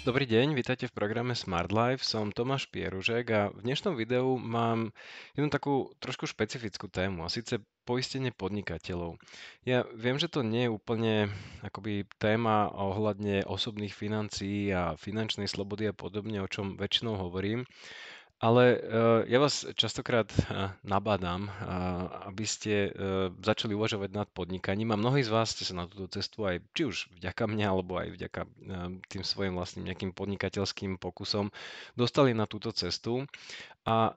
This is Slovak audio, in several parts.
Dobrý deň, vítajte v programe Smart Life. Som Tomáš Pieružek a v dnešnom videu mám jednu takú trošku špecifickú tému, a síce poistenie podnikateľov. Ja viem, že to nie je úplne akoby téma ohľadne osobných financií a finančnej slobody a podobne, o čom väčšinou hovorím, ale ja vás častokrát nabádam, aby ste začali uvažovať nad podnikaním, a mnohí z vás ste sa na túto cestu aj či už vďaka mne alebo aj vďaka tým svojim vlastným nejakým podnikateľským pokusom dostali na túto cestu. A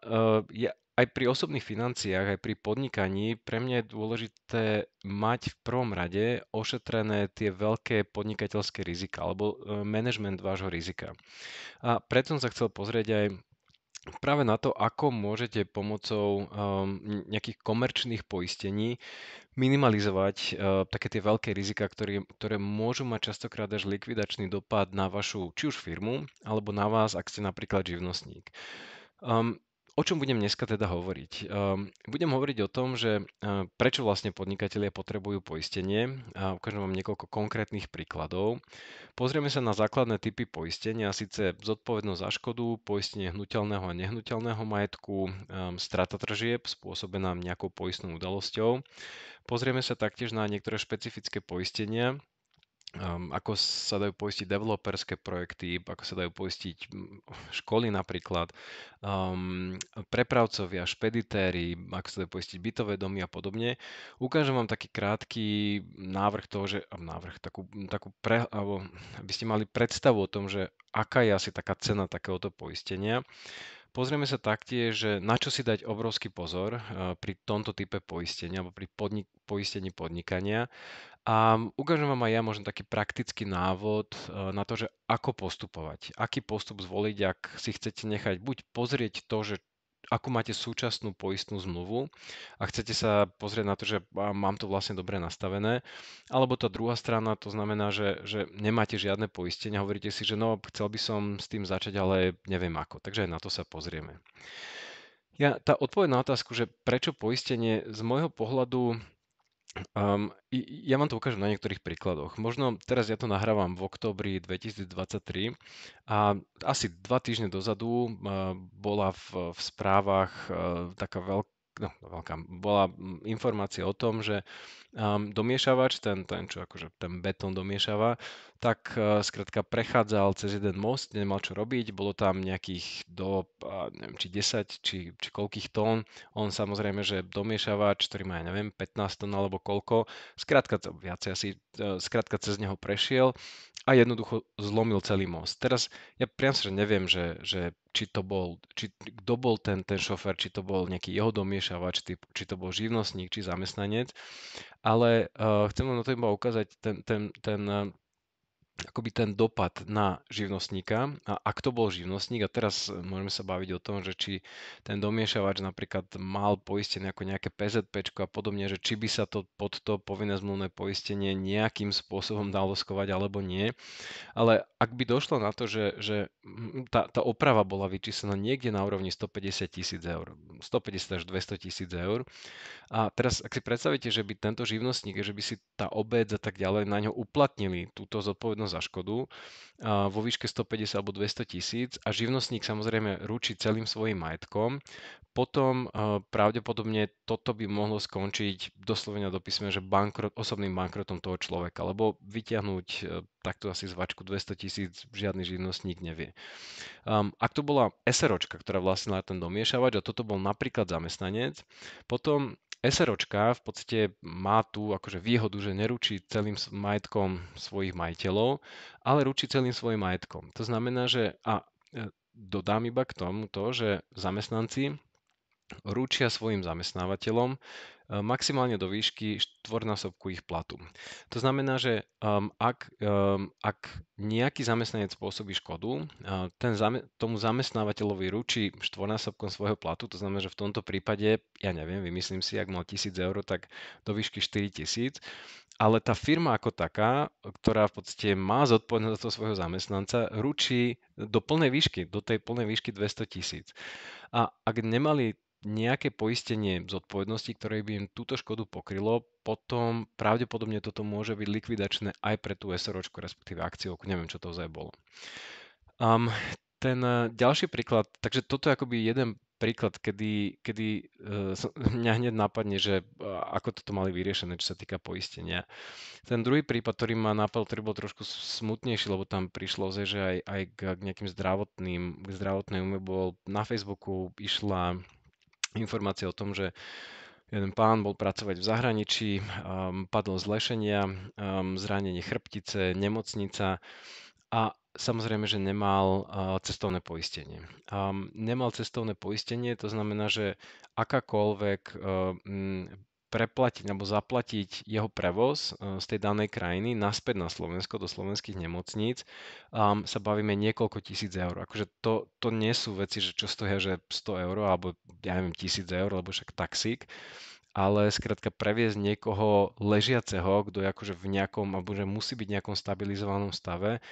ja aj pri osobných financiách, aj pri podnikaní pre mňa je dôležité mať v prvom rade ošetrené tie veľké podnikateľské rizika alebo management vášho rizika. A preto som sa chcel pozrieť aj práve na to, ako môžete pomocou nejakých komerčných poistení minimalizovať také tie veľké rizika, ktoré môžu mať častokrát až likvidačný dopad na vašu či už firmu, alebo na vás, ak ste napríklad živnostník. Um, o čom budem dneska teda hovoriť? Budem hovoriť o tom, že prečo vlastne podnikatelia potrebujú poistenie. A ukážem vám niekoľko konkrétnych príkladov. Pozrieme sa na základné typy poistenia, a síce zodpovednosť za škodu, poistenie hnuteľného a nehnuteľného majetku, strata tržieb spôsobená nejakou poistnou udalosťou. Pozrieme sa taktiež na niektoré špecifické poistenia, ako sa dajú poistiť developerské projekty, ako sa dajú poistiť školy napríklad, prepravcovia, špeditéri, ako sa dajú poistiť bytové domy a podobne. Ukážem vám taký krátky návrh toho, alebo aby ste mali predstavu o tom, že aká je asi taká cena takéhoto poistenia. Pozrieme sa taktiež, že na čo si dať obrovský pozor pri tomto type poistenia alebo pri poistení podnikania. A ukážem vám aj ja možno taký praktický návod na to, že ako postupovať. Aký postup zvoliť, ak si chcete nechať buď pozrieť to, že ako máte súčasnú poistnú zmluvu a chcete sa pozrieť na to, že mám to vlastne dobre nastavené, alebo tá druhá strana, to znamená, že nemáte žiadne poistenie a hovoríte si, že no, chcel by som s tým začať, ale neviem ako. Takže aj na to sa pozrieme. Tá odpoveď na otázku, že prečo poistenie z môjho pohľadu. Ja vám to ukážem na niektorých príkladoch. Možno teraz ja to nahrávam v októbri 2023 a asi 2 týždne dozadu bola v správach taká veľká, bola informácia o tom, že domiešavač, ten čo akože ten betón domiešava, tak skrátka prechádzal cez jeden most, nemal čo robiť, bolo tam nejakých neviem, či 10, či koľkých tón. On samozrejme, že domiešavač, ktorý má, ja neviem, 15 tón alebo koľko, skrátka viacej asi, skrátka cez neho prešiel a jednoducho zlomil celý most. Teraz ja priam sa, že neviem, že či to bol, kto bol ten šofér, či to bol nejaký jeho domiešavač, či to bol živnostník, či zamestnanec, ale chcem vám na to iba ukázať akoby ten dopad na živnostníka, a ak to bol živnostník, a teraz môžeme sa baviť o tom, že či ten domiešavač napríklad mal poistené ako nejaké PZPčko a podobne, že či by sa to pod to povinné zmluvné poistenie nejakým spôsobom dalo skovať alebo nie. Ale ak by došlo na to, že tá oprava bola vyčíslená niekde na úrovni 150 000 eur, 150 až 200 000 eur, a teraz, ak si predstavíte, že by tento živnostník, že by si tá obec a tak ďalej na ňo uplatnili túto zodpovednosť za škodu vo výške 150 alebo 200 000, a živnostník samozrejme ručí celým svojim majetkom, potom pravdepodobne toto by mohlo skončiť doslovene do písmena, že osobným bankrotom toho človeka, lebo vyťahnuť takto asi zvačku 200 000 žiadny živnostník nevie. Ak to bola SROčka, ktorá vlastnila ten domiešavač a toto bol napríklad zamestnanec, potom SROčka v podstate má tú akože výhodu, že neručí celým majetkom svojich majiteľov, ale ručí celým svojim majetkom. To znamená, že dodám iba k tomu to, že zamestnanci ručia svojim zamestnávateľom maximálne do výšky štvornásobku ich platu. To znamená, že ak nejaký zamestnanec spôsobí škodu, tomu zamestnávateľovi ručí štvornásobkom svojho platu, to znamená, že v tomto prípade, ja neviem, vymyslím si, ak mal 1 000 eur, tak do výšky 4 000, ale tá firma ako taká, ktorá v podstate má zodpovednosť za toho svojho zamestnanca, ručí do plnej výšky, do tej plnej výšky 200 000. A ak nemali nejaké poistenie zodpovednosti, ktoré by im túto škodu pokrylo, potom pravdepodobne toto môže byť likvidačné aj pre tú SROčku, respektíve akciovku, neviem, čo to ozaj bolo. Um, ten ďalší príklad, takže toto je akoby jeden príklad, kedy mňa hneď napadne, že ako toto mali vyriešené, čo sa týka poistenia. Ten druhý prípad, ktorý ma napadol, ktorý bol trošku smutnejší, lebo tam prišlo že aj k nejakým k zdravotnej újme, bol na Facebooku išla informácia o tom, že jeden pán bol pracovať v zahraničí, padol z lešenia, zranenie chrbtice, nemocnica a samozrejme, že nemal cestovné poistenie. Nemal cestovné poistenie, to znamená, že akákoľvek preplatiť alebo zaplatiť jeho prevoz z tej danej krajiny naspäť na Slovensko, do slovenských nemocníc, sa bavíme niekoľko tisíc eur. Akože to nie sú veci, že čo stoja, že 100 eur alebo ja neviem, 1000 eur, lebo však taxík, ale skrátka previesť niekoho ležiaceho, kto je akože v nejakom, alebo že musí byť v nejakom stabilizovanom stave,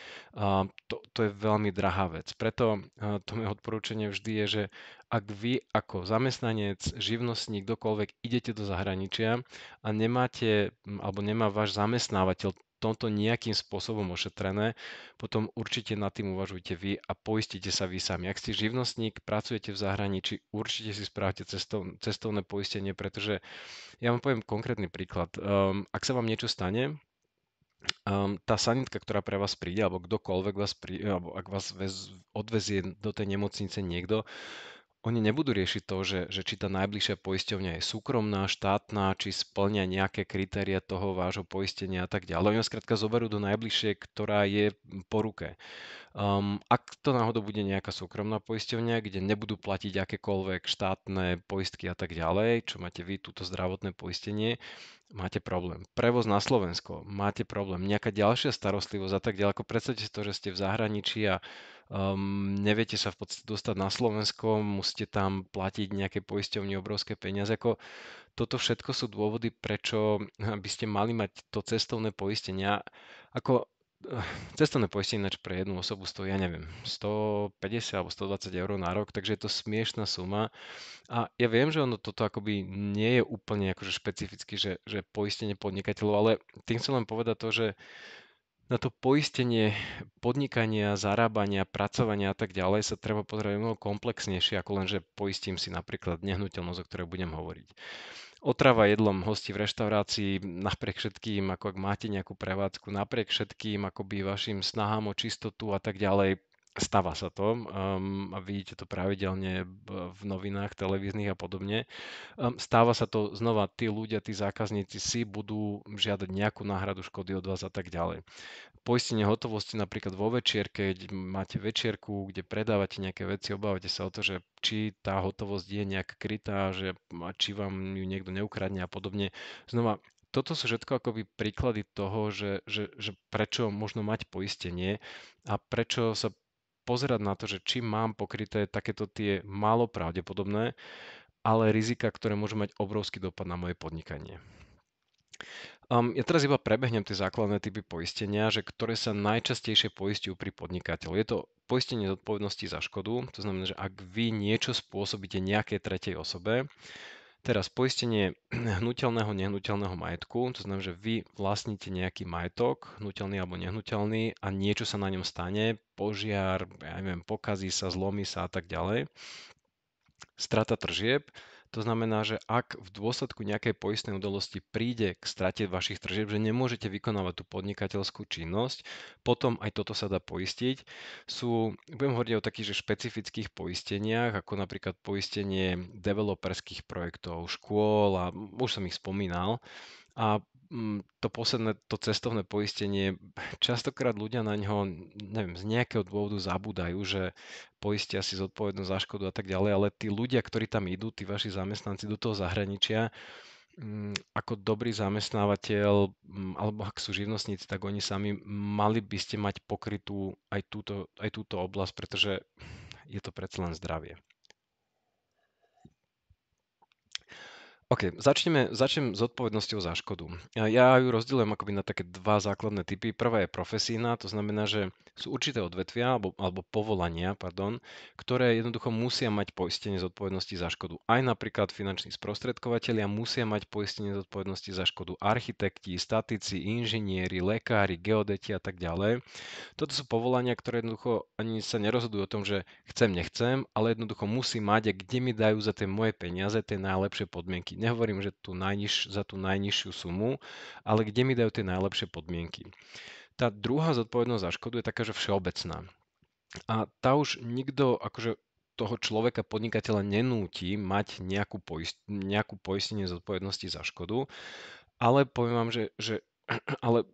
to je veľmi drahá vec. Preto to moje odporúčanie vždy je, že ak vy ako zamestnanec, živnostník, kdokoľvek idete do zahraničia a nemáte, alebo nemá váš zamestnávateľ tomto nejakým spôsobom ošetrené, potom určite nad tým uvažujte vy a poistite sa vy sami. Ak ste živnostník, pracujete v zahraničí, určite si spravte cestovné poistenie, pretože ja vám poviem konkrétny príklad. Ak sa vám niečo stane, tá sanitka, ktorá pre vás príde, alebo kdokoľvek alebo ak vás odvezie do tej nemocnice niekto, oni nebudú riešiť to, že či tá najbližšia poisťovňa je súkromná, štátna, či splňa nejaké kritéria toho vášho poistenia a tak ďalej. Oni vás skrátka zoberú do najbližšej, ktorá je po ruke. Ak to náhodou bude nejaká súkromná poisťovňa, kde nebudú platiť akékoľvek štátne poistky a tak ďalej, čo máte vy, túto zdravotné poistenie, máte problém. Prevoz na Slovensko, máte problém. Nejaká ďalšia starostlivosť a tak ďalej. Ako predstavte si to, že ste v zahraničí a neviete sa v podstate dostať na Slovensko, musíte tam platiť nejaké poisťovni obrovské peniaze. Ako toto všetko sú dôvody, prečo by ste mali mať to cestovné poistenie. Ako cestovné poistenie ináč pre jednu osobu stojí, ja neviem, 150 alebo 120 eur na rok, takže je to smiešná suma. A ja viem, že ono toto akoby nie je úplne akože špecificky, že poistenie podnikateľov, ale tým chcem len povedať to, že na to poistenie podnikania, zarábania, pracovania a tak ďalej sa treba pozrieť mnoho komplexnejšie, ako len, že poistím si napríklad nehnuteľnosť, o ktorej budem hovoriť. Otrava jedlom hostí v reštaurácii, napriek všetkým, ako ak máte nejakú prevádzku, napriek všetkým akoby vašim snahám o čistotu a tak ďalej, stáva sa to a vidíte to pravidelne v novinách, televíznych a podobne. Stáva sa to znova, tí ľudia, tí zákazníci si budú žiadať nejakú náhradu škody od vás a tak ďalej. Poistenie hotovosti napríklad vo večierke, keď máte večierku, kde predávate nejaké veci, obávate sa o to, že či tá hotovosť je nejak krytá, že či vám ju niekto neukradne a podobne. Znova, toto sú všetko akoby príklady toho, že prečo možno mať poistenie a prečo sa pozerať na to, že či mám pokryté takéto tie málo pravdepodobné, ale rizika, ktoré môžu mať obrovský dopad na moje podnikanie. Ja teraz iba prebehnem tie základné typy poistenia, že ktoré sa najčastejšie poisťujú pri podnikateľu. Je to poistenie zodpovednosti za škodu, to znamená, že ak vy niečo spôsobíte nejakej tretej osobe, teraz poistenie hnuteľného, nehnuteľného majetku, to znamená, že vy vlastníte nejaký majetok, hnuteľný alebo nehnuteľný a niečo sa na ňom stane, požiar, ja neviem, pokazí sa, zlomí sa a tak ďalej. Strata tržieb, to znamená, že ak v dôsledku nejakej poistnej udalosti príde k strate vašich tržieb, že nemôžete vykonávať tú podnikateľskú činnosť, potom aj toto sa dá poistiť. Budem hovoriť o takých že špecifických poisteniach, ako napríklad poistenie developerských projektov, škôl a už som ich spomínal. A to posledné, to cestovné poistenie, častokrát ľudia na ňo, neviem, z nejakého dôvodu zabúdajú, že poistia si zodpovednosť za škodu a tak ďalej, ale tí ľudia, ktorí tam idú, tí vaši zamestnanci do toho zahraničia, ako dobrý zamestnávateľ, alebo ak sú živnostníci, tak oni sami mali by ste mať pokrytú aj túto oblasť, pretože je to predsa len zdravie. OK, začnem zodpovednosťou za škodu. Ja ju rozdielujem akoby na také dva základné typy. Prvá je profesijná, to znamená, že sú určité odvetvia alebo povolania, pardon, ktoré jednoducho musia mať poistenie zodpovednosti za škodu. Aj napríklad finanční sprostredkovatelia musia mať poistenie zodpovednosti za škodu. Architekti, statici, inžinieri, lekári, geodeti a tak ďalej. Toto sú povolania, ktoré jednoducho ani sa nerozhodujú o tom, že chcem, nechcem, ale jednoducho musím mať a kde mi dajú za tie moje peniaze tie najlepšie podmienky. Nehovorím, že za tú najnižšiu sumu, ale kde mi dajú tie najlepšie podmienky. Tá druhá zodpovednosť za škodu je taká, že všeobecná. A tá už nikto akože toho človeka, podnikateľa nenúti mať nejakú poistenie zodpovednosti za škodu, ale poviem vám, že ale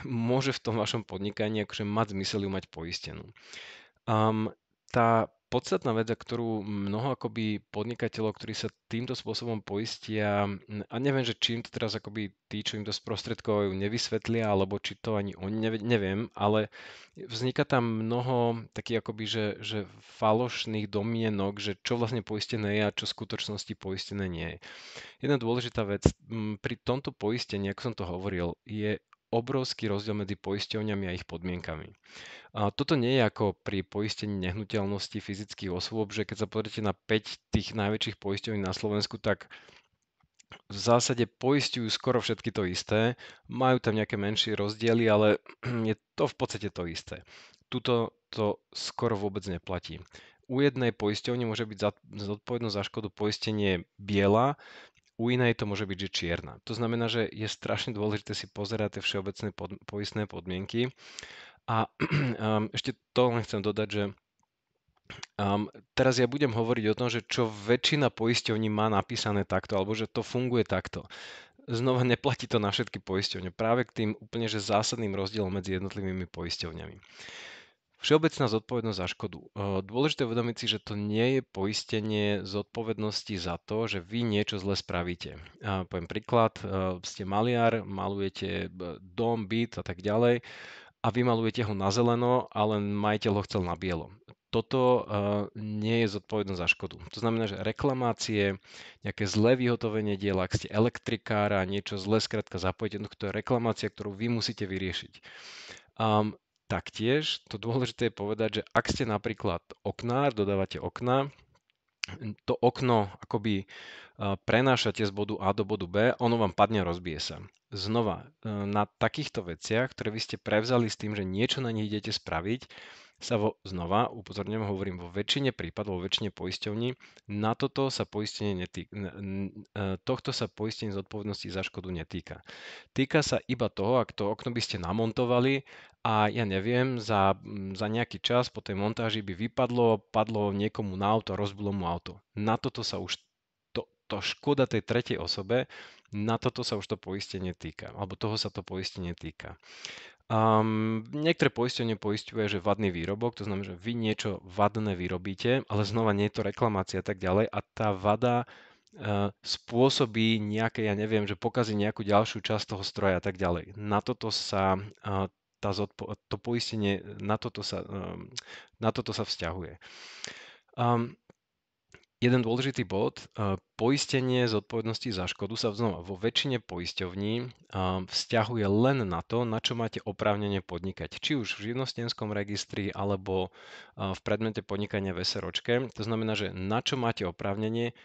môže v tom vašom podnikaní akože mať zmysel ju mať poistenú. Um, tá podstatná vec, ktorú mnoho akoby podnikateľov, ktorí sa týmto spôsobom poistia, a neviem, že či im to teraz akoby tí, čo im to sprostredkovajú, nevysvetlia, alebo či to ani oni, neviem, ale vzniká tam mnoho takých akoby, že falošných domienok, že čo vlastne poistené je a čo v skutočnosti poistené nie je. Jedna dôležitá vec, pri tomto poistení, ako som to hovoril, je obrovský rozdiel medzi poisťovňami a ich podmienkami. A toto nie je ako pri poistení nehnuteľnosti fyzických osôb, že keď sa pozriete na 5 tých najväčších poisťovní na Slovensku, tak v zásade poisťujú skoro všetky to isté. Majú tam nejaké menšie rozdiely, ale je to v podstate to isté. Tuto to skoro vôbec neplatí. U jednej poisťovne môže byť zodpovednosť za škodu poistenie biela, u inej to môže byť, že čierna. To znamená, že je strašne dôležité si pozerať tie všeobecné poistné podmienky. A ešte to len chcem dodať, že teraz ja budem hovoriť o tom, že čo väčšina poisťovní má napísané takto, alebo že to funguje takto. Znova neplatí to na všetky poisťovne. Práve k tým úplne že zásadným rozdielom medzi jednotlivými poisťovňami. Všeobecná zodpovednosť za škodu. Dôležité uvedomiť si, že to nie je poistenie zodpovednosti za to, že vy niečo zle spravíte. Poviem príklad, ste maliar, malujete dom, byt a tak ďalej a vy malujete ho na zeleno, ale majiteľ ho chcel na bielo. Toto nie je zodpovednosť za škodu. To znamená, že reklamácie, nejaké zlé vyhotovenie diela, ak ste elektrikára, niečo zle skrátka zapojíte, to je reklamácia, ktorú vy musíte vyriešiť. Taktiež to dôležité je povedať, že ak ste napríklad oknár, dodávate okná, to okno akoby prenášate z bodu A do bodu B, ono vám padne a rozbije sa. Znova, na takýchto veciach, ktoré vy ste prevzali s tým, že niečo na nich idete spraviť, sa znova, upozorňujem, hovorím, vo väčšine prípadov, vo väčšine poisťovní, na toto sa poistenie netýka, tohto sa poistenie zodpovednosti za škodu netýka. Týka sa iba toho, ak to okno by ste namontovali a ja neviem, za nejaký čas po tej montáži by vypadlo, padlo niekomu na auto, rozbilo mu auto. Na toto sa už to škoda tej tretej osobe, na toto sa už to poistenie týka, alebo toho sa to poistenie týka. Niektoré poistenie poisťuje, že vadný výrobok, to znamená, že vy niečo vadné vyrobíte, ale znova nie je to reklamácia a tak ďalej a tá vada spôsobí nejaké, ja neviem, že pokazí nejakú ďalšiu časť toho stroja a tak ďalej. Na toto sa to poistenie, na toto sa vzťahuje. Jeden dôležitý bod, poistenie zodpovednosti za škodu sa znova vo väčšine poisťovní vzťahuje len na to, na čo máte oprávnenie podnikať. Či už v živnostenskom registri alebo v predmete podnikania v SROčke. To znamená, že na čo máte oprávnenie,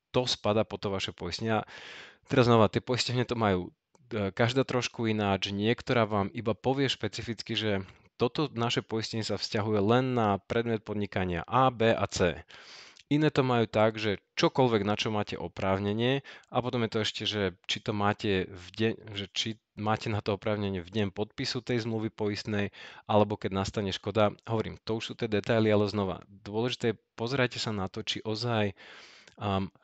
to spada po to vaše poistenie. Teraz znova, tie poistenie to majú každá trošku ináč. Niektorá vám iba povie špecificky, že toto naše poistenie sa vzťahuje len na predmet podnikania A, B a C. Iné to majú tak, že čokoľvek, na čo máte oprávnenie a potom je to ešte, že či to máte či máte na to oprávnenie v deň podpisu tej zmluvy poistnej, alebo keď nastane škoda. Hovorím, to už sú tie detaily, ale znova, dôležité je pozerajte sa na to, či ozaj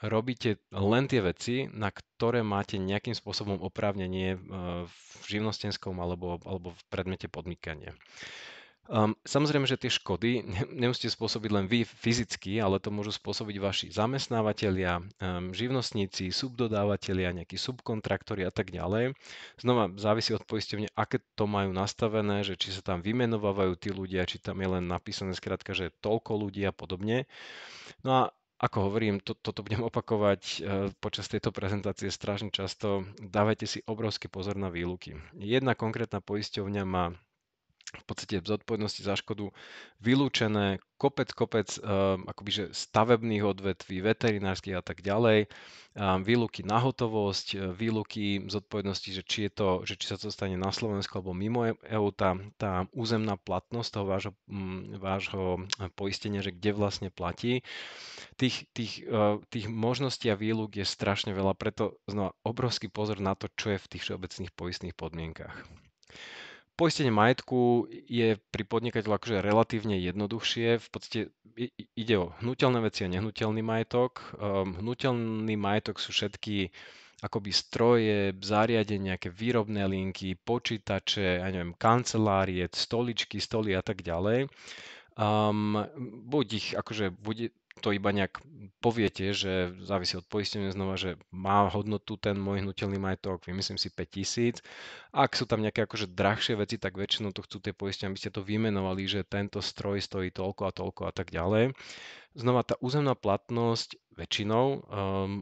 robíte len tie veci, na ktoré máte nejakým spôsobom oprávnenie v živnostenskom alebo v predmete podnikania. Samozrejme, že tie škody nemusíte spôsobiť len vy fyzicky, ale to môžu spôsobiť vaši zamestnávateľia, živnostníci, subdodávateľia, nejakí subkontraktori a tak ďalej. Znova závisí od poisťovne, aké to majú nastavené, že či sa tam vymenovávajú tí ľudia, či tam je len napísané skrátka, že toľko ľudí a podobne. No a Ako hovorím, toto budem opakovať počas tejto prezentácie strašne často. Dávajte si obrovský pozor na výluky. Jedna konkrétna poisťovňa má v podstate v zodpovednosti za škodu vylúčené kopec akoby že stavebných odvetví, veterinárskych a tak ďalej, výluky na hotovosť, výluky zodpovednosti, že či sa to stane na Slovensku alebo mimo EÚ, tá územná platnosť toho vášho poistenia, že kde vlastne platí. Tých možností a výluk je strašne veľa, preto znova obrovský pozor na to, čo je v tých všeobecných poistných podmienkach. Poistenie majetku je pri podnikateľu akože relatívne jednoduchšie. V podstate ide o hnutelné veci a nehnuteľný majetok. Hnutelný majetok sú všetky akoby stroje, zariadenia, nejaké výrobné linky, počítače, ja neviem, kancelárie, stoličky, stoly a tak ďalej. Buď ich akože bude to iba nejak poviete, že závisí od poistenia znova, že má hodnotu ten môj hnutelný majetok, vymyslím si 5 000. Ak sú tam nejaké akože drahšie veci, tak väčšinou to chcú tie poistenia, aby ste to vymenovali, že tento stroj stojí toľko a toľko a tak ďalej. Znova tá územná platnosť väčšinou,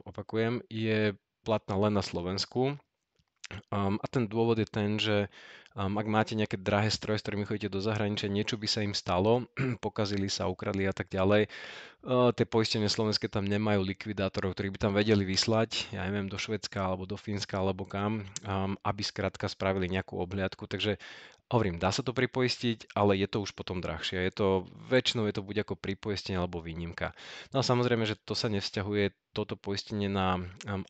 opakujem, je platná len na Slovensku. A ten dôvod je ten, že ak máte nejaké drahé stroje, s ktorými chodíte do zahraničia, niečo by sa im stalo, pokazili sa, ukradli a tak ďalej, tie poistenie slovenské tam nemajú likvidátorov, ktorí by tam vedeli vyslať, ja neviem, do Švédska alebo do Fínska alebo kam, aby skrátka spravili nejakú obhliadku. Takže hovorím, dá sa to pripoistiť, ale je to už potom drahšie. Väčšinou je to buď ako pripoistenie alebo výnimka. No a samozrejme, že to sa nevzťahuje toto poistenie na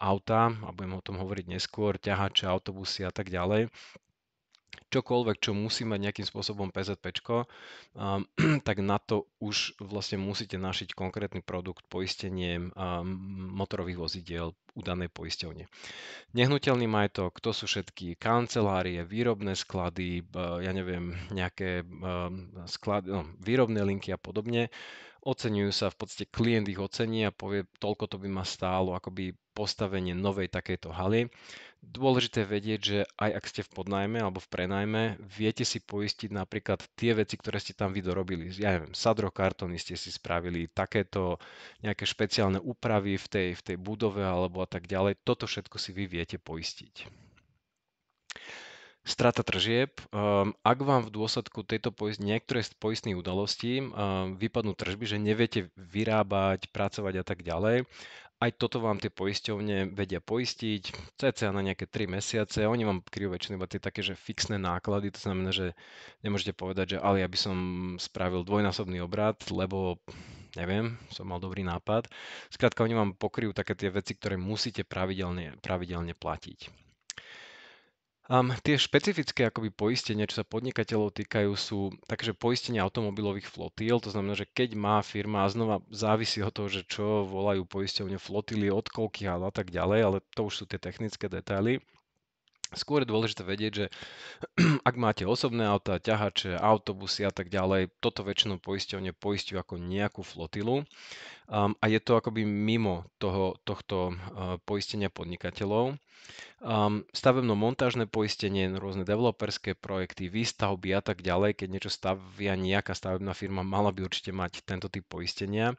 auta, a budem o tom hovoriť neskôr, ťahače, autobusy a tak ďalej. Čokoľvek, čo musí mať nejakým spôsobom PZPčko, tak na to už vlastne musíte našiť konkrétny produkt poistenie motorových vozidiel u danej poisťovne. Nehnuteľný majetok, to sú všetky kancelárie, výrobné sklady, ja neviem, nejaké sklady, no, výrobné linky a podobne. Oceňujú sa, v podstate klient ich ocení a povie, toľko to by ma stálo akoby postavenie novej takejto haly. Dôležité je vedieť, že aj ak ste v podnajme alebo v prenajme, viete si poistiť napríklad tie veci, ktoré ste tam vy dorobili. Ja neviem, sadrokartóny ste si spravili, takéto nejaké špeciálne úpravy v tej budove alebo a tak ďalej. Toto všetko si vy viete poistiť. Strata tržieb. Ak vám v dôsledku niektoré z poistných udalostí vypadnú tržby, že neviete vyrábať, pracovať a tak ďalej, aj toto vám tie poisťovne vedia poistiť, cca na nejaké 3 mesiace. Oni vám kryjú väčšinou iba tie také, že fixné náklady, to znamená, že nemôžete povedať, že ale ja by som spravil dvojnásobný obrat, lebo neviem, som mal dobrý nápad. Skrátka, oni vám pokryjú také tie veci, ktoré musíte pravidelne platiť. Tie špecifické akoby poistenia, čo sa podnikateľov týkajú, sú takže poistenie automobilových flotíl, to znamená, že keď má firma, a znova závisí od toho, že čo volajú poisťovne flotily, od koľkých a tak ďalej, ale to už sú tie technické detaily. Skôr je dôležité vedieť, že ak máte osobné autá, ťahače, autobusy a tak ďalej, toto väčšinou poisťovne poisťujú ako nejakú flotilu. A je to akoby mimo tohto poistenia podnikateľov. Stavebno-montážne poistenie, rôzne developerské projekty, výstavby a tak ďalej. Keď niečo stavia nejaká stavebná firma, mala by určite mať tento typ poistenia.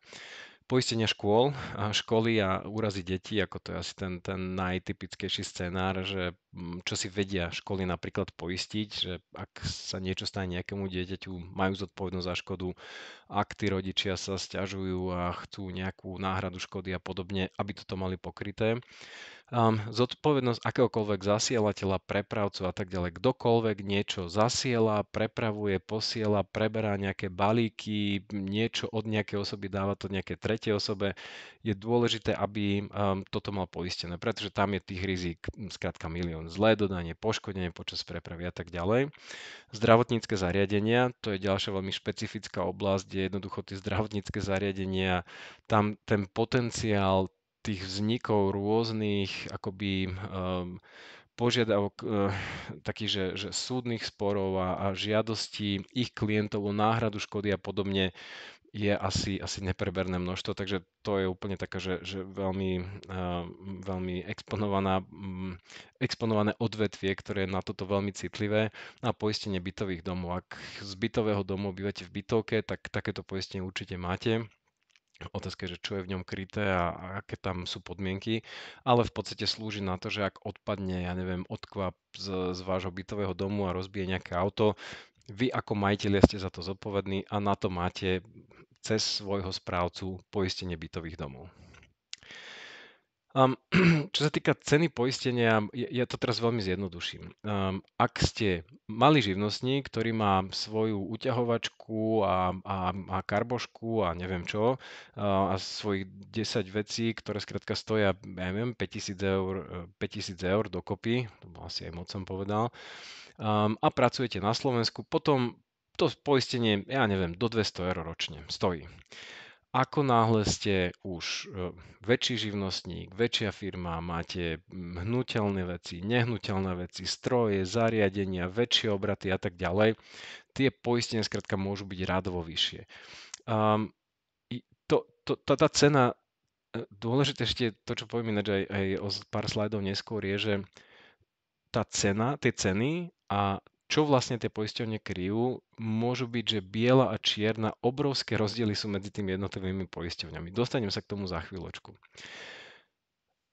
Poistenia škôl, školy a úrazy detí, ako to je asi ten najtypickejší scenár, že čo si vedia školy napríklad poistiť, že ak sa niečo stane nejakému dieťaťu, majú zodpovednosť za škodu, ak tí rodičia sa sťažujú a chcú nejakú náhradu škody a podobne, aby toto mali pokryté. Zodpovednosť akéhokoľvek zasielateľa, prepravcu a tak ďalej. Kdokoľvek niečo zasiela, prepravuje, posiela, preberá nejaké balíky, niečo od nejakej osoby, dáva to nejakej tretej osobe, je dôležité, aby toto mal poistené, pretože tam je tých rizik skrátka milión. Zlé dodanie, poškodenie počas prepravy a tak ďalej. Zdravotnícke zariadenia, to je ďalšia veľmi špecifická oblasť, kde jednoducho tie zdravotnícke zariadenia, tam ten potenciál tých vznikov rôznych akoby požiadavok takých, že súdnych sporov a žiadostí ich klientov o náhradu škody a podobne je asi nepreberné množstvo, takže to je úplne taká, že veľmi exponované odvetvie, ktoré je na toto veľmi citlivé. A poistenie bytových domov. Ak z bytového domu bývate v bytovke, tak takéto poistenie určite máte. Otázka je, že čo je v ňom kryté a aké tam sú podmienky, ale v podstate slúži na to, že ak odpadne, ja neviem, odkvap z vášho bytového domu a rozbije nejaké auto, vy ako majitelia ste za to zodpovední a na to máte cez svojho správcu poistenie bytových domov. Um, čo sa týka ceny poistenia, ja to teraz veľmi zjednoduším. Ak ste malý živnostník, ktorý má svoju uťahovačku a karbošku a neviem čo, a svojich 10 vecí, ktoré skrátka stoja, ja neviem, 5000 eur, 5000 eur dokopy, to bol asi aj moc som povedal, a pracujete na Slovensku, potom to poistenie, ja neviem, do 200 eur ročne stojí. Ako náhle ste už väčší živnostník, väčšia firma, máte hnutelné veci, nehnuteľné veci, stroje, zariadenia, väčšie obraty a tak ďalej, tie poistenia skrátka môžu byť rádovo vyššie. Tá cena, dôležité ešte to, čo poviem ináč aj o pár slajdov neskôr, je, že tá cena, tie ceny a čo vlastne tie poisťovne kryjú, môžu byť, že biela a čierna, obrovské rozdiely sú medzi tými jednotlivými poisťovňami. Dostanem sa k tomu za chvíľočku.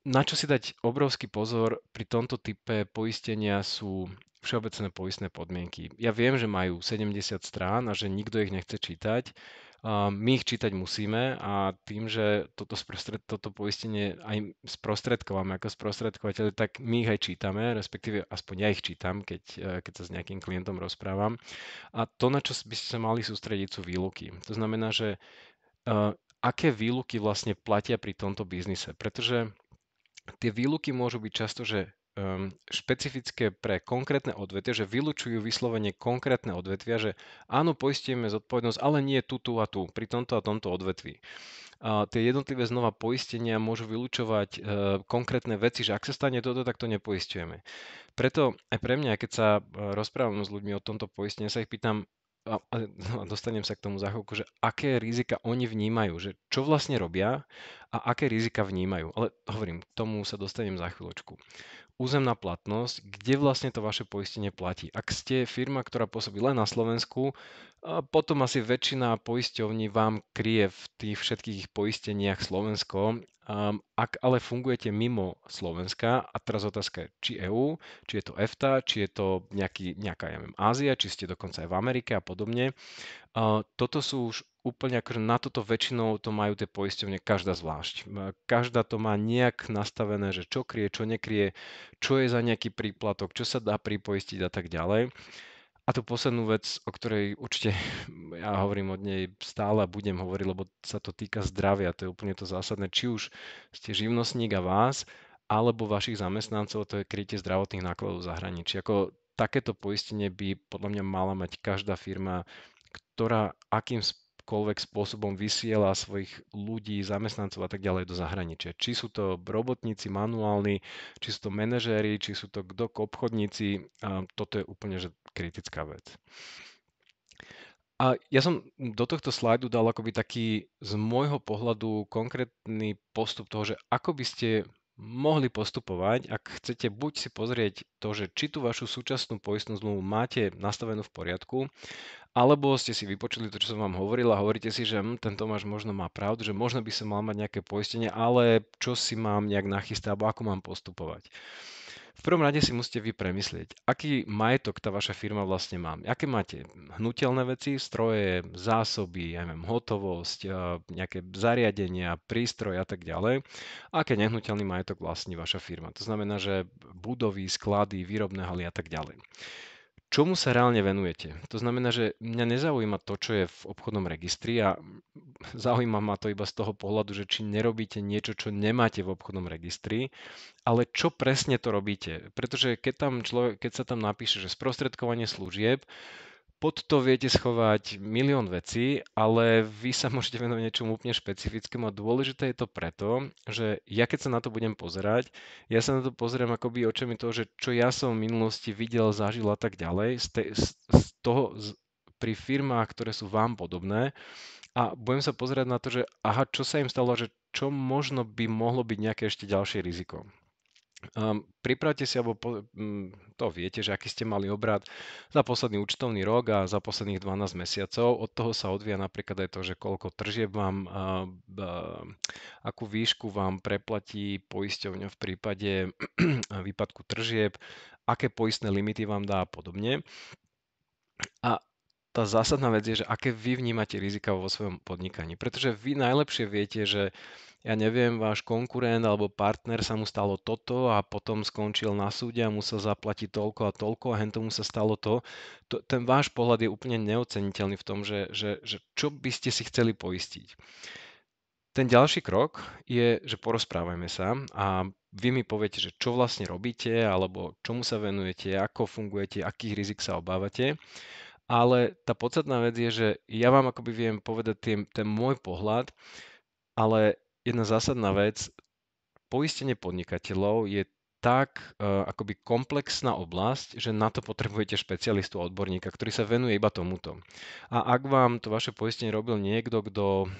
Na čo si dať obrovský pozor pri tomto type poistenia sú všeobecné poistné podmienky. Ja viem, že majú 70 strán a že nikto ich nechce čítať. My ich čítať musíme a tým, že toto poistenie aj sprostredkováme ako sprostredkovateľ, tak my ich aj čítame, respektíve aspoň ja ich čítam, keď sa s nejakým klientom rozprávam. A to, na čo by ste sa mali sústrediť, sú výluky. To znamená, že aké výluky vlastne platia pri tomto biznise. Pretože tie výluky môžu byť často, že špecifické pre konkrétne odvetvia, že vylučujú vyslovene konkrétne odvetvia, že áno, poistíme zodpovednosť, ale nie tu a tu, pri tomto a tomto odvetví. A tie jednotlivé znova poistenia môžu vylučovať konkrétne veci, že ak sa stane toto, tak to nepoistujeme. Preto aj pre mňa, keď sa rozprávam s ľuďmi o tomto poistení, sa ich pýtam, a dostanem sa k tomu za chvíľku, že aké rizika oni vnímajú, že čo vlastne robia a aké rizika vnímajú. Ale hovorím, k tomu sa dostanem za chvíľočku. Územná platnosť, kde vlastne to vaše poistenie platí. Ak ste firma, ktorá pôsobí len na Slovensku, potom asi väčšina poisťovní vám kryje v tých všetkých poisteniach Slovensko. Ak ale fungujete mimo Slovenska, a teraz otázka je, či EÚ, či je to EFTA, či je to nejaká, ja neviem, Ázia, či ste dokonca aj v Amerike a podobne, toto sú už úplne akože na toto väčšinou to majú tie poisťovne každá zvlášť. Každá to má nejak nastavené, že čo kryje, čo nekryje, čo je za nejaký príplatok, čo sa dá pripoistiť a tak ďalej. A tú poslednú vec, o ktorej určite ja hovorím od nej stále a budem hovoriť, lebo sa to týka zdravia, to je úplne to zásadné. Či už ste živnostník a vás, alebo vašich zamestnancov, to je krytie zdravotných nákladov v zahraničí. Ako takéto poistenie by podľa mňa mala mať každá firma, ktorá akýmkoľvek spôsobom vysiela svojich ľudí, zamestnancov a tak ďalej do zahraničia. Či sú to robotníci manuálni, či sú to manažéri, či sú to obchodníci, toto je úplne že kritická vec. A ja som do tohto slajdu dal akoby taký z môjho pohľadu konkrétny postup toho, že ako by ste mohli postupovať, ak chcete buď si pozrieť to, že či tú vašu súčasnú poistnú zmluvu máte nastavenú v poriadku, alebo ste si vypočuli to, čo som vám hovoril a hovoríte si, že ten Tomáš možno má pravdu, že možno by som mal mať nejaké poistenie, ale čo si mám nejak nachystať, alebo ako mám postupovať. V prvom rade si musíte vy premyslieť, aký majetok tá vaša firma vlastne má. Aké máte hnutelné veci, stroje, zásoby, ja neviem, hotovosť, nejaké zariadenia, prístroje a tak ďalej. A aké nehnuteľný majetok vlastní vaša firma. To znamená, že budovy, sklady, výrobné haly a tak ďalej. Čomu sa reálne venujete? To znamená, že mňa nezaujíma to, čo je v obchodnom registri a zaujíma ma to iba z toho pohľadu, že či nerobíte niečo, čo nemáte v obchodnom registri, ale čo presne to robíte. Pretože keď sa tam napíše, že sprostredkovanie služieb, pod to viete schovať milión vecí, ale vy sa môžete venovať niečomu úplne špecifickému a dôležité je to preto, že ja keď sa na to budem pozerať, ja sa na to pozerám akoby očami toho, že čo ja som v minulosti videl, zažil a tak ďalej, pri firmách, ktoré sú vám podobné a budem sa pozerať na to, že aha, čo sa im stalo, že čo možno by mohlo byť nejaké ešte ďalšie riziko. Pripravte si, alebo to viete, že aký ste mali obrat za posledný účtovný rok a za posledných 12 mesiacov. Od toho sa odvíja napríklad aj to, že koľko tržieb vám, akú výšku vám preplatí poisťovňa v prípade výpadku tržieb, aké poistné limity vám dá a podobne. A tá zásadná vec je, že aké vy vnímate rizika vo svojom podnikaní. Pretože vy najlepšie viete, že ja neviem, váš konkurent alebo partner sa mu stalo toto a potom skončil na súde a musel zaplatiť toľko a toľko a hen tomu sa stalo to. Ten váš pohľad je úplne neoceniteľný v tom, že čo by ste si chceli poistiť. Ten ďalší krok je, že porozprávajme sa a vy mi poviete, že čo vlastne robíte, alebo čomu sa venujete, ako fungujete, akých rizik sa obávate. Ale tá podstatná vec je, že ja vám akoby viem povedať ten môj pohľad, ale jedna zásadná vec, poistenie podnikateľov je tak akoby komplexná oblasť, že na to potrebujete špecialistu a odborníka, ktorý sa venuje iba tomuto. A ak vám to vaše poistenie robil niekto, kto,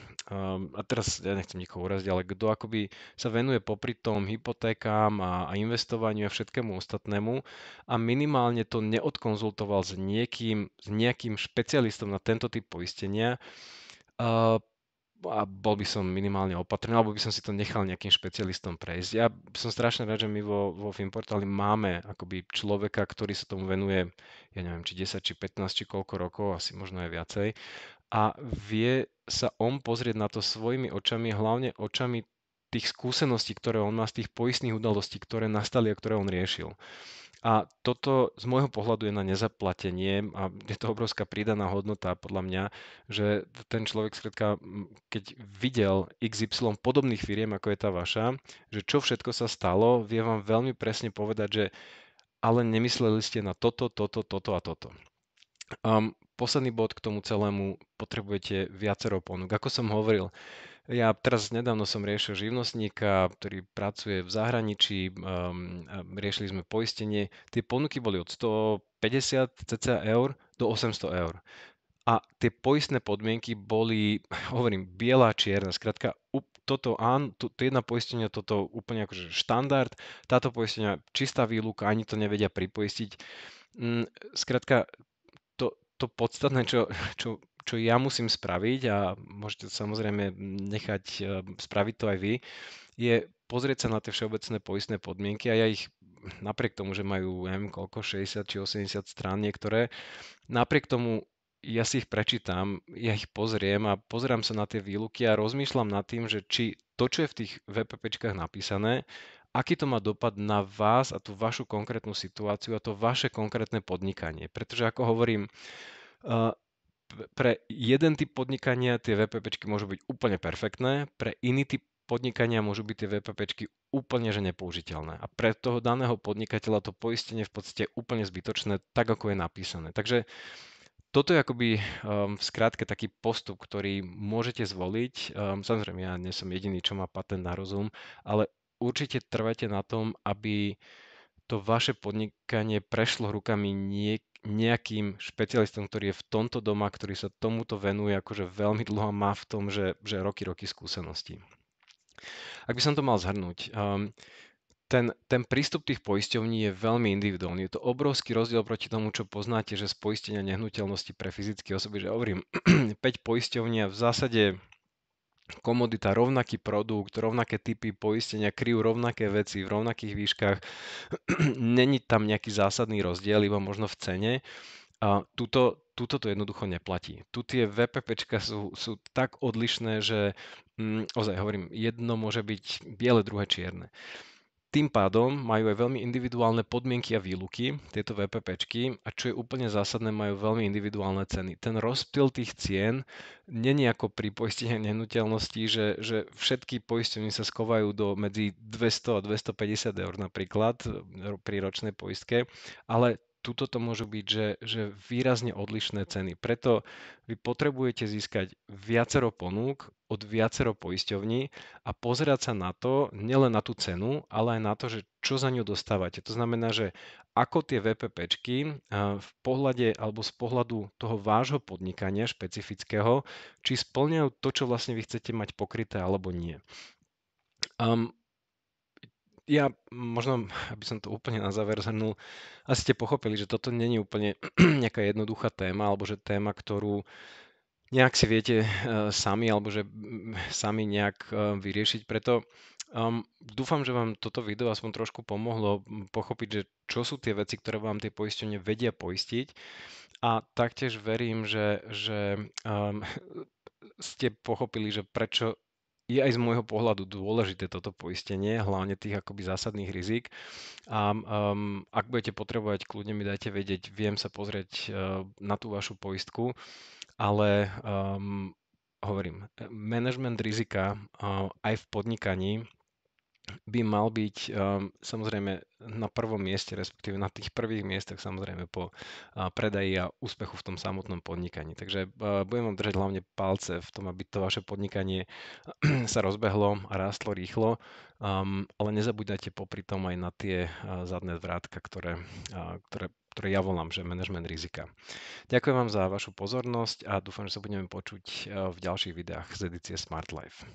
a teraz ja nechcem nikoho uraziť, ale kto akoby sa venuje popri tom hypotékám a investovaniu a všetkému ostatnému a minimálne to neodkonzultoval s nejakým špecialistom na tento typ poistenia, a bol by som minimálne opatrný, alebo by som si to nechal nejakým špecialistom prejsť. Ja som strašne rád, že my vo Finportáli máme akoby človeka, ktorý sa tomu venuje, ja neviem, či 10, či 15, či koľko rokov, asi možno aj viacej. A vie sa on pozrieť na to svojimi očami, hlavne očami tých skúseností, ktoré on má z tých poistných udalostí, ktoré nastali a ktoré on riešil. A toto z môjho pohľadu je na nezaplatenie a je to obrovská pridaná hodnota podľa mňa, že ten človek skrátka, keď videl XY podobných firiem, ako je tá vaša, že čo všetko sa stalo, vie vám veľmi presne povedať, že ale nemysleli ste na toto a toto. Posledný bod k tomu celému, potrebujete viacero ponúk. Ako som hovoril, ja teraz nedávno som riešil živnostníka, ktorý pracuje v zahraničí, riešili sme poistenie. Tie ponuky boli od 150 cca eur do 800 eur. A tie poistné podmienky boli, hovorím, biela a čierna. Skrátka, toto áno, to jedna poistenia, toto úplne akože štandard, táto poistenia čistá výluka, ani to nevedia pripoistiť. Skrátka, to podstatné, čo ja musím spraviť a môžete samozrejme nechať spraviť to aj vy, je pozrieť sa na tie všeobecné poistné podmienky a ja ich napriek tomu, že majú, neviem koľko, 60 či 80 strán niektoré, napriek tomu ja si ich prečítam, ja ich pozriem a pozerám sa na tie výluky a rozmýšľam nad tým, že či to, čo je v tých VPPčkách napísané, aký to má dopad na vás a tú vašu konkrétnu situáciu a to vaše konkrétne podnikanie. Pretože ako hovorím, uh, pre jeden typ podnikania tie VPPčky môžu byť úplne perfektné, pre iný typ podnikania môžu byť tie VPPčky úplne že nepoužiteľné. A pre toho daného podnikateľa to poistenie v podstate úplne zbytočné, tak ako je napísané. Takže toto je akoby v skratke taký postup, ktorý môžete zvoliť. Samozrejme, ja nie som jediný, čo má patent na rozum, ale určite trvajte na tom, aby to vaše podnikanie prešlo rukami nejakým špecialistom, ktorý je v tomto doma, ktorý sa tomuto venuje akože veľmi dlho a má v tom, že roky skúseností. Ak by som to mal zhrnúť, ten prístup tých poisťovní je veľmi individuálny. Je to obrovský rozdiel proti tomu, čo poznáte, že z poistenia nehnuteľnosti pre fyzické osoby, že hovorím, 5 poisťovní a v zásade komodita, rovnaký produkt, rovnaké typy poistenia, kryjú rovnaké veci v rovnakých výškach. Není tam nejaký zásadný rozdiel, iba možno v cene. A tuto to jednoducho neplatí. Tu tie VPPčka sú tak odlišné, že ozaj hovorím, jedno môže byť biele, druhé čierne. Tým pádom majú aj veľmi individuálne podmienky a výluky, tieto VPPčky, a čo je úplne zásadné, majú veľmi individuálne ceny. Ten rozptyl tých cien není ako pri poistení nehnuteľností, že všetky poistenie sa skovajú medzi 200 a 250 eur napríklad pri ročnej poistke, ale tuto to môžu byť, že výrazne odlišné ceny. Preto vy potrebujete získať viacero ponúk od viacero poisťovní a pozerať sa na to, nielen na tú cenu, ale aj na to, že čo za ňu dostávate. To znamená, že ako tie VPPčky v pohľade alebo z pohľadu toho vášho podnikania špecifického, či splňajú to, čo vlastne vy chcete mať pokryté alebo nie. Um, Ja možno, aby som to úplne na záver zhrnul, asi ste pochopili, že toto není úplne nejaká jednoduchá téma, alebo že téma, ktorú nejak si viete sami, alebo že sami nejak vyriešiť. Preto dúfam, že vám toto video aspoň trošku pomohlo pochopiť, že čo sú tie veci, ktoré vám tie poisťovne vedia poistiť. A taktiež verím, že ste pochopili, že prečo je aj z môjho pohľadu dôležité toto poistenie, hlavne tých akoby zásadných rizik. A ak budete potrebovať, kľudne mi dajte vedieť, viem sa pozrieť na tú vašu poistku, ale hovorím, management rizika aj v podnikaní by mal byť samozrejme na prvom mieste, respektíve na tých prvých miestach samozrejme po predaji a úspechu v tom samotnom podnikaní. Takže budem vám držať hlavne palce v tom, aby to vaše podnikanie sa rozbehlo a rástlo rýchlo, ale nezabúdajte popri tom aj na tie zadné vrátka, ktoré ja volám, že management rizika. Ďakujem vám za vašu pozornosť a dúfam, že sa budeme počuť v ďalších videách z edície Smart Life.